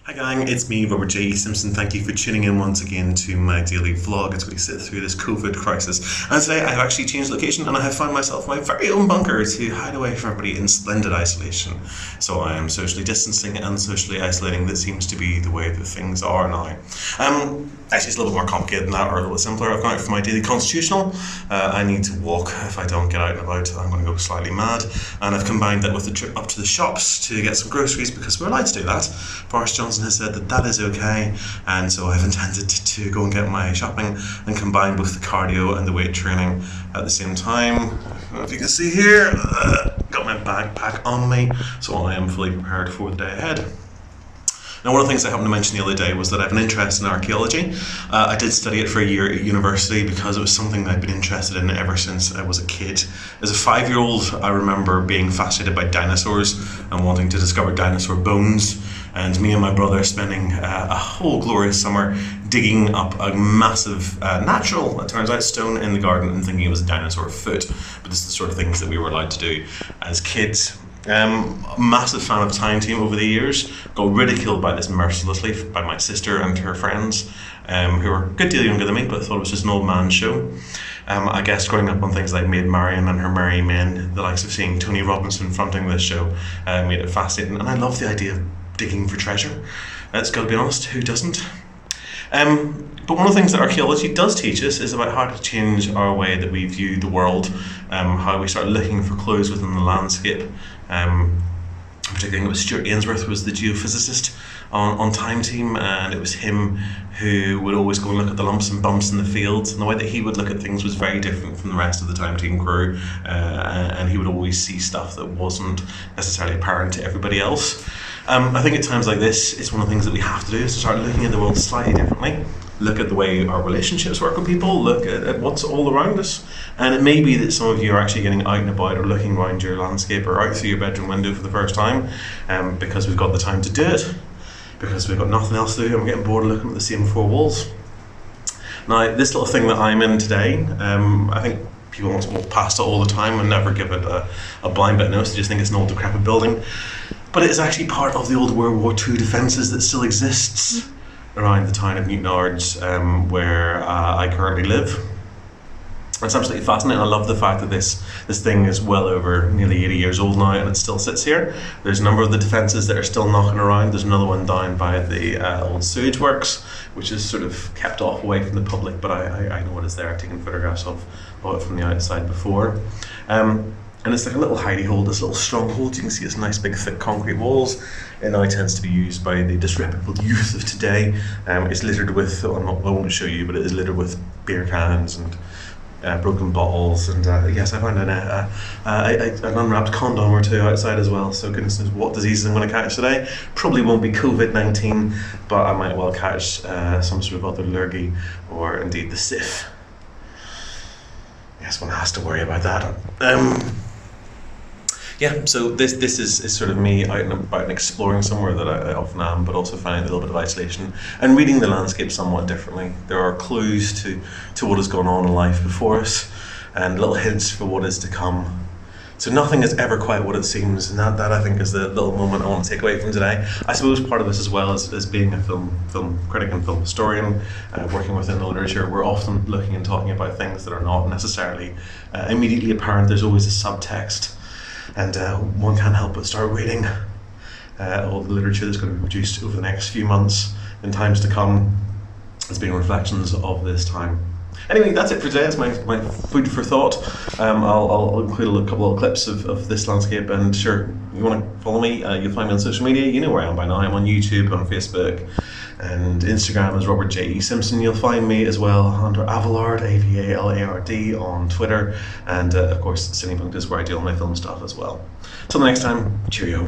Hi gang, it's me, Robert J. Simpson. Thank you for tuning in once again to my daily vlog as we sit through this COVID crisis. And today I have actually changed location and I have found myself my very own bunker to hide away from everybody in splendid isolation. So I am socially distancing and socially isolating. That seems to be the way that things are now. Actually, it's a little bit more complicated than that, or a little bit simpler. I've gone out for my daily constitutional. I need to walk. If I don't get out and about, I'm going to go slightly mad. And I've combined that with a trip up to the shops to get some groceries because we're allowed to do that. Boris Johnson has said that that is okay, and so I've intended to go and get my shopping and combine both the cardio and the weight training at the same time. I don't know if you can see here, got my backpack on me, so I am fully prepared for the day ahead. Now, one of the things I happened to mention the other day was that I have an interest in archaeology. I did study it for a year at university because it was something that I'd been interested in ever since I was a kid. As a 5-year-old, I remember being fascinated by dinosaurs and wanting to discover dinosaur bones. And me and my brother spending a whole glorious summer digging up a massive natural, it turns out, stone in the garden and thinking it was a dinosaur foot. But this is the sort of things that we were allowed to do as kids. Massive fan of Time Team over the years. Got ridiculed by this mercilessly by my sister and her friends, who were a good deal younger than me, but thought it was just an old man show. I guess growing up on things like Maid Marian and Her Merry Men, the likes of seeing Tony Robinson fronting this show made it fascinating, and I love the idea of digging for treasure. It's got to be honest, who doesn't? But one of the things that archaeology does teach us is about how to change our way that we view the world, how we start looking for clues within the landscape. Particularly, it was Stuart Ainsworth was the geophysicist on Time Team, and it was him who would always go and look at the lumps and bumps in the fields, and the way that he would look at things was very different from the rest of the Time Team crew, and he would always see stuff that wasn't necessarily apparent to everybody else. I think at times like this, it's one of the things that we have to do is to start looking at the world slightly differently. Look at the way our relationships work with people, look at what's all around us. And it may be that some of you are actually getting out and about or looking around your landscape or out through your bedroom window for the first time, because we've got the time to do it, because we've got nothing else to do and we're getting bored of looking at the same four walls. Now, this little thing that I'm in today, I think people want to walk past it all the time and never give it a blind bit notice. They just think it's an old decrepit building. But it is actually part of the old World War II defences that still exists around the town of Newtonards, where I currently live. It's absolutely fascinating. I love the fact that this thing is well over nearly 80 years old now and it still sits here. There's a number of the defences that are still knocking around. There's another one down by the old sewage works, which is sort of kept off away from the public, but I know it is there. I've taken photographs of it from the outside before. And it's like a little hidey hole, this little stronghold. You can see it's nice big thick concrete walls. It now tends to be used by the disreputable youth of today. It's littered with, I won't show you, but it is littered with beer cans and broken bottles. And yes, I found an unwrapped condom or two outside as well. So goodness knows what diseases I'm going to catch today. Probably won't be COVID-19, but I might well catch some sort of other lurgy or indeed the sif. Yes, one has to worry about that. Yeah, so this is sort of me out and about and exploring somewhere that I often am, but also finding a little bit of isolation and reading the landscape somewhat differently. There are clues to what has gone on in life before us and little hints for what is to come. So nothing is ever quite what it seems, and that I think is the little moment I want to take away from today. I suppose part of this as well as being a film critic and film historian, working within the literature, we're often looking and talking about things that are not necessarily immediately apparent. There's always a subtext. And one can't help but start reading all the literature that's going to be produced over the next few months and times to come as being reflections of this time. Anyway, that's it for today. It's my food for thought. I'll include a couple of clips of this landscape, and sure, you want to follow me, you'll find me on social media. You know where I am by now. I'm on YouTube, on Facebook, and Instagram is Robert J. Simpson. You'll find me as well under Avalard, Avalard, on Twitter, and of course Cinepunct is where I do all my film stuff as well. Till the next time, cheerio.